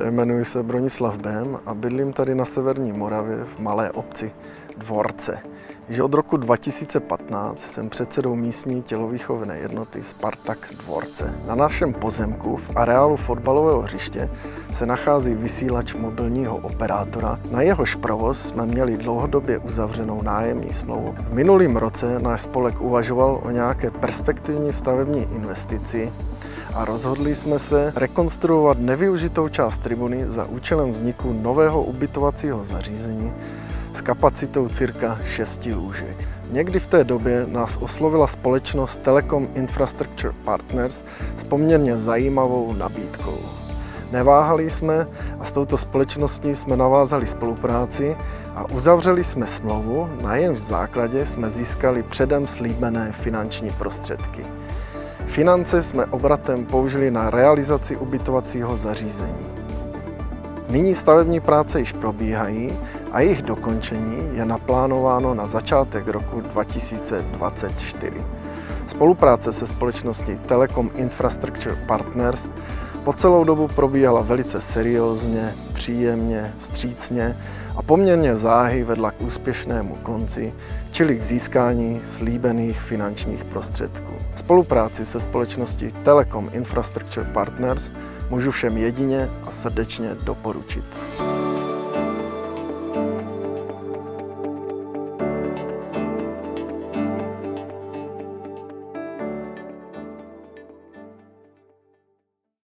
Jmenuji se Bronislav Bém a bydlím tady na severní Moravě v malé obci Dvorce. Již od roku 2015 jsem předsedou místní tělovýchovné jednoty Spartak Dvorce. Na našem pozemku v areálu fotbalového hřiště se nachází vysílač mobilního operátora. Na jehož provoz jsme měli dlouhodobě uzavřenou nájemní smlouvu. V minulém roce náš spolek uvažoval o nějaké perspektivní stavební investici a rozhodli jsme se rekonstruovat nevyužitou část tribuny za účelem vzniku nového ubytovacího zařízení s kapacitou cirka 6 lůžek. Někdy v té době nás oslovila společnost Telecom Infrastructure Partners s poměrně zajímavou nabídkou. Neváhali jsme a s touto společností jsme navázali spolupráci a uzavřeli jsme smlouvu, na jejímž základě jsme získali předem slíbené finanční prostředky. Finance jsme obratem použili na realizaci ubytovacího zařízení. Nyní stavební práce již probíhají a jejich dokončení je naplánováno na začátek roku 2024. Spolupráce se společností Telecom Infrastructure Partners po celou dobu probíhala velice seriózně, příjemně, vstřícně a poměrně záhy vedla k úspěšnému konci, čili k získání slíbených finančních prostředků. Spolupráci se společností Telecom Infrastructure Partners můžu všem jedině a srdečně doporučit.